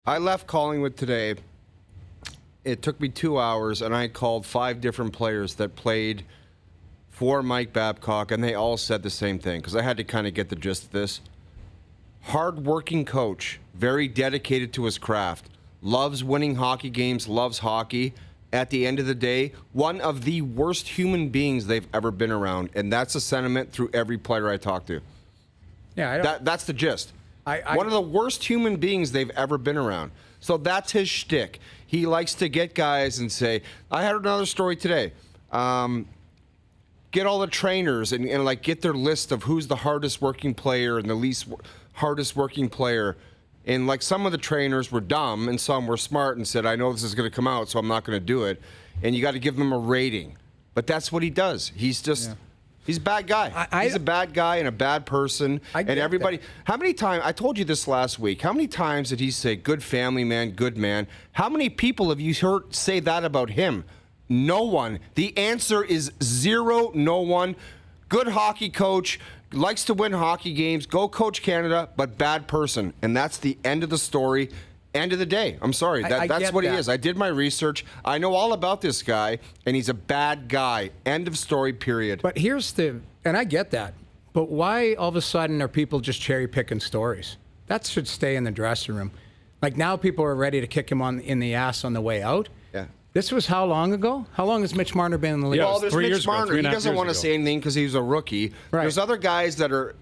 I left Collingwood today. It took me 2 hours, and I called 5 different players that played for Mike Babcock, and they all said the same thing, because I had to kind of get the gist of this. Hard-working coach, very dedicated to his craft, loves winning hockey games, loves hockey. At the end of the day, one of the worst human beings they've ever been around, and that's a sentiment through every player I talk to. Yeah, that's the gist. One of the worst human beings they've ever been around. So that's his shtick. He likes to get guys and say, I had another story today. Get all the trainers and like get their list of who's the hardest working player and the least hardest working player. And like some of the trainers were dumb and some were smart and said, I know this is going to come out, so I'm not going to do it. And you got to give them a rating. But that's what he does. He's just... Yeah. He's a bad guy. He's a bad guy and a bad person. And everybody, how many times, I told you this last week, how many times did he say, good family man, good man? How many people have you heard say that about him? No one. The answer is 0, no one. Good hockey coach, likes to win hockey games, go coach Canada, but bad person. And that's the end of the story. End of the day. I'm sorry. That's what he is. I did my research. I know all about this guy, and he's a bad guy. End of story, period. But here's and I get that, but why all of a sudden are people just cherry-picking stories? That should stay in the dressing room. Like now people are ready to kick him in the ass on the way out. Yeah. This was how long ago? How long has Mitch Marner been in the league? Well, there's Mitch Marner. He doesn't want to say anything because he's a rookie. Right. There's other guys that are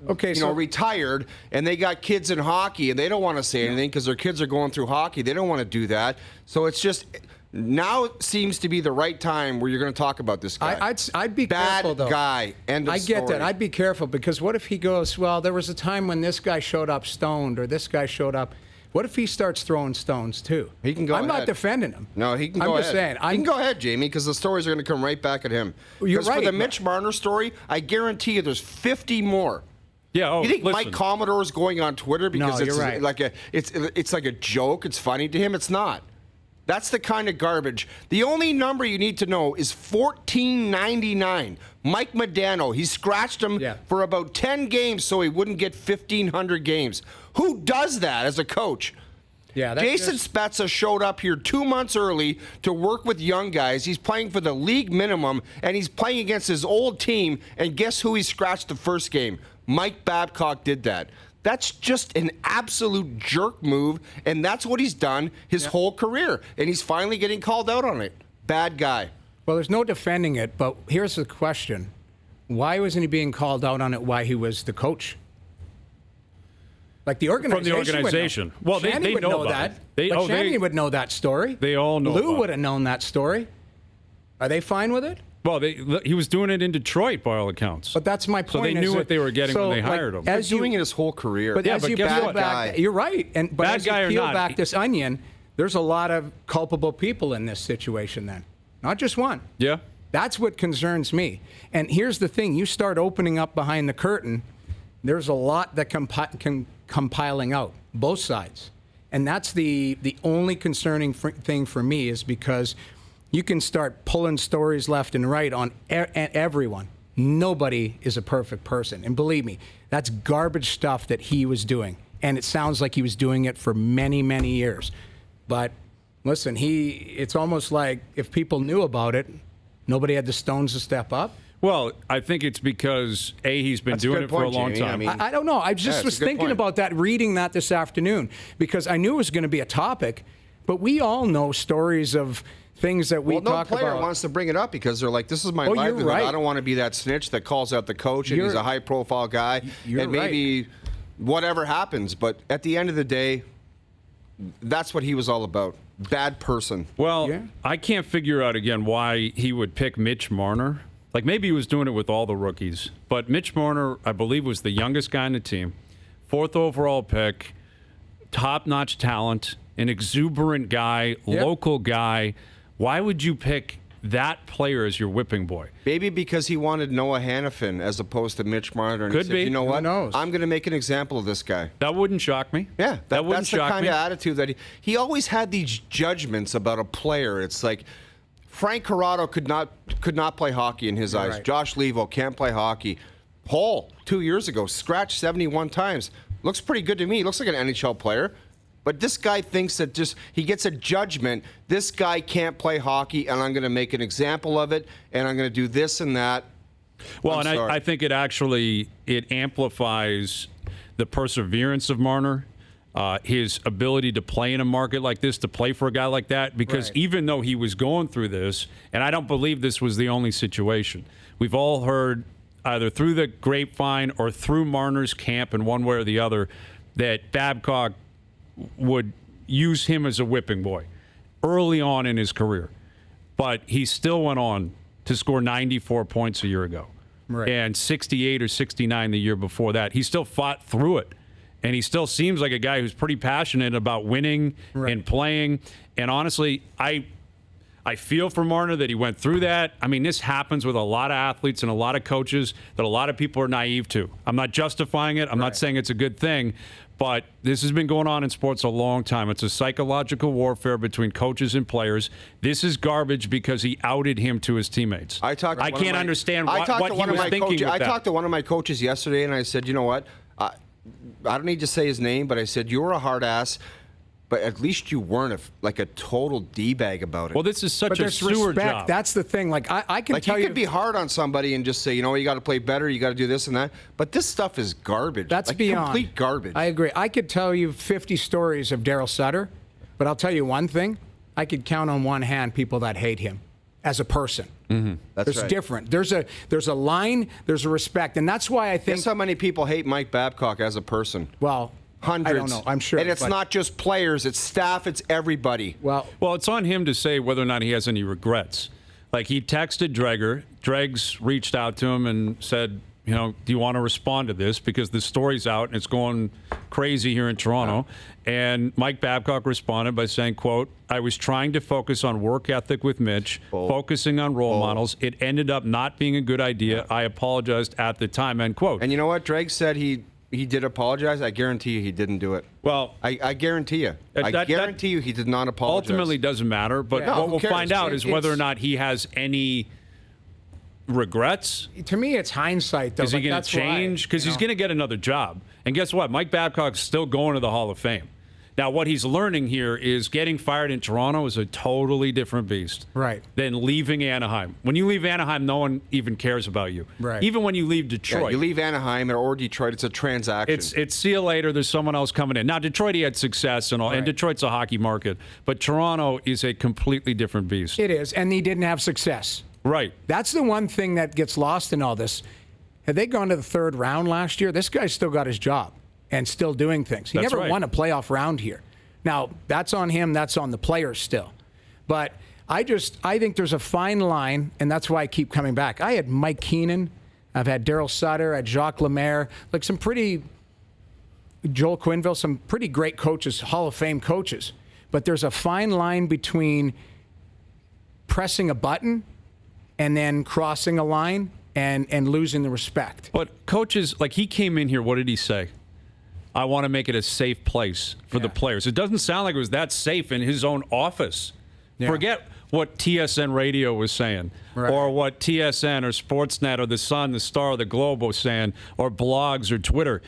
retired, and they got kids in hockey, and they don't want to say anything because their kids are going through hockey. They don't want to do that. So it's just now it seems to be the right time where you're going to talk about this guy. I'd be careful, though. Bad guy. End of story. I get that. I'd be careful because what if he goes, well, there was a time when this guy showed up stoned or this guy showed up. What if he starts throwing stones, too? He can go ahead. I'm not defending him. No, he can go ahead. I'm just saying. He can go ahead, Jamie, because the stories are going to come right back at him. You're right. For the Mitch Marner story, I guarantee you there's 50 more. Yeah. You think Mike Commodore is going on Twitter because it's right. like it's like a joke? It's funny to him? It's not. That's the kind of garbage. The only number you need to know is $14.99. Mike Modano, he scratched him for about 10 games so he wouldn't get 1,500 games. Who does that as a coach? Yeah, Jason Spezza showed up here 2 months early to work with young guys. He's playing for the league minimum, and he's playing against his old team, and guess who he scratched the first game? Mike Babcock did that. That's just an absolute jerk move, and that's what he's done his whole career, and he's finally getting called out on it. Bad guy. Well, there's no defending it, but here's the question. Why wasn't he being called out on it while he was the coach? Like the organization. From the organization. Well, they would know that. Shannon would know that story. They all know. Lou would have known that story. Are they fine with it? Well, he was doing it in Detroit by all accounts. But that's my point. So they knew what they were getting when they hired him. He's doing it his whole career. But as you peel back, you're right. But as you peel back this onion, there's a lot of culpable people in this situation. Then, not just one. Yeah. That's what concerns me. And here's the thing: you start opening up behind the curtain. There's a lot that can compiling out, both sides. And that's the only concerning thing for me is because you can start pulling stories left and right on everyone. Nobody is a perfect person. And believe me, that's garbage stuff that he was doing. And it sounds like he was doing it for many, many years. But listen, it's almost like if people knew about it, nobody had the stones to step up. Well, I think it's because, he's been doing it for a long time. I don't know. I just was thinking about that, reading that this afternoon, because I knew it was going to be a topic, but we all know stories of things that we talk about. No player wants to bring it up because they're like, this is my livelihood. Right. I don't want to be that snitch that calls out the coach and he's a high-profile guy. And maybe whatever happens. But at the end of the day, that's what he was all about. Bad person. Well, I can't figure out, again, why he would pick Mitch Marner. Like, maybe he was doing it with all the rookies. But Mitch Marner, I believe, was the youngest guy on the team. 4th overall pick, top-notch talent, an exuberant guy, local guy. Why would you pick that player as your whipping boy? Maybe because he wanted Noah Hannafin as opposed to Mitch Marner. And Could he said, be. you know what? Who knows? I'm going to make an example of this guy. That wouldn't shock me. Yeah, that wouldn't that's the shock kind me. of attitude that he always had these judgments about a player. It's like Frank Corrado could not play hockey in his eyes. Right. Josh Levo can't play hockey. Hall, 2 years ago, scratched 71 times. Looks pretty good to me. Looks like an NHL player. But this guy thinks that he gets a judgment. This guy can't play hockey, and I'm going to make an example of it, and I'm going to do this and that. Well, I think it amplifies the perseverance of Marner, his ability to play in a market like this, to play for a guy like that, because even though he was going through this, and I don't believe this was the only situation, we've all heard either through the grapevine or through Marner's camp in one way or the other that Babcock would use him as a whipping boy early on in his career. But he still went on to score 94 points a year ago and 68 or 69 the year before that. He still fought through it. And he still seems like a guy who's pretty passionate about winning and playing. And honestly, I feel for Marner that he went through that. I mean, this happens with a lot of athletes and a lot of coaches that a lot of people are naive to. I'm not justifying it. I'm not saying it's a good thing. But this has been going on in sports a long time. It's a psychological warfare between coaches and players. This is garbage because he outed him to his teammates. I can't understand what he was thinking with that. I talked to one of my coaches yesterday, and I said, you know what? I don't need to say his name, but I said, you were a hard ass, but at least you weren't like a total D-bag about it. Well, this is such a sewer job. That's the thing. Like, I can tell you. You could be hard on somebody and just say, you know, you got to play better, you got to do this and that. But this stuff is garbage. That's beyond. Complete garbage. I agree. I could tell you 50 stories of Daryl Sutter, but I'll tell you one thing. I could count on one hand people that hate him as a person. Mm-hmm. That's right. Different. There's a line, there's a respect. And that's why I think. Guess how many people hate Mike Babcock as a person? Well, hundreds. I don't know. I'm sure. And it's not just players, it's staff, it's everybody. Well, it's on him to say whether or not he has any regrets. Like, he texted Dreger. Dregs reached out to him and said, you know, do you want to respond to this? Because the story's out and it's going crazy here in Toronto. And Mike Babcock responded by saying, quote, I was trying to focus on work ethic with Mitch, focusing on role models. It ended up not being a good idea. I apologized at the time, end quote. And you know what? Drake said he did apologize. I guarantee you he didn't do it. Well, I guarantee you. I guarantee you he did not apologize. Ultimately doesn't matter, but what we'll find out is whether or not he has any regrets. To me, it's hindsight, though. Is he going to change? Because he's going to get another job. And guess what? Mike Babcock's still going to the Hall of Fame. Now, what he's learning here is getting fired in Toronto is a totally different beast than leaving Anaheim. When you leave Anaheim, no one even cares about you. Even when you leave Detroit. Yeah, you leave Anaheim or Detroit, it's a transaction. It's see you later, there's someone else coming in. Now, Detroit, he had success and all, and Detroit's a hockey market. But Toronto is a completely different beast. It is, and he didn't have success. Right. That's the one thing that gets lost in all this. Had they gone to the third round last year, this guy's still got his job and still doing things. He never won a playoff round here. Now, that's on him. That's on the players still. But I think there's a fine line, and that's why I keep coming back. I had Mike Keenan. I've had Daryl Sutter. I had Jacques Lemaire. Like Joel Quenneville, some pretty great coaches, Hall of Fame coaches. But there's a fine line between pressing a button and then crossing a line and losing the respect. But coaches, like, he came in here, what did he say? I want to make it a safe place for the players. It doesn't sound like it was that safe in his own office. Forget what TSN Radio was saying or what TSN or Sportsnet or The Sun, The Star, The Globe was saying, or blogs or Twitter.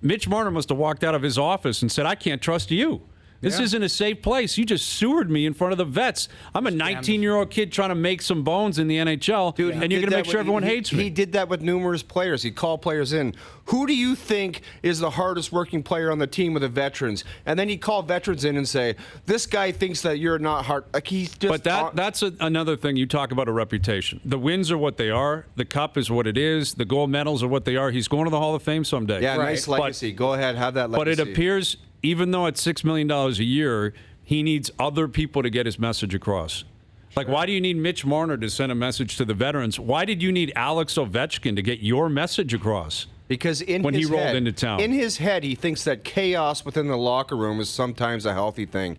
Mitch Marner must have walked out of his office and said, I can't trust you. This isn't a safe place. You just sewered me in front of the vets. I'm a 19-year-old kid trying to make some bones in the NHL, and you're going to make sure everyone hates me. He did that with numerous players. He'd call players in. Who do you think is the hardest working player on the team with the veterans? And then he'd call veterans in and say, this guy thinks that you're not hard. Like, he's just. But that's another thing. You talk about a reputation. The wins are what they are. The cup is what it is. The gold medals are what they are. He's going to the Hall of Fame someday. Yeah, nice legacy. Go ahead, have that legacy. But it appears, even though it's $6 million a year, he needs other people to get his message across. Like, why do you need Mitch Marner to send a message to the veterans? Why did you need Alex Ovechkin to get your message across? Because when he rolled into town, in his head, he thinks that chaos within the locker room is sometimes a healthy thing.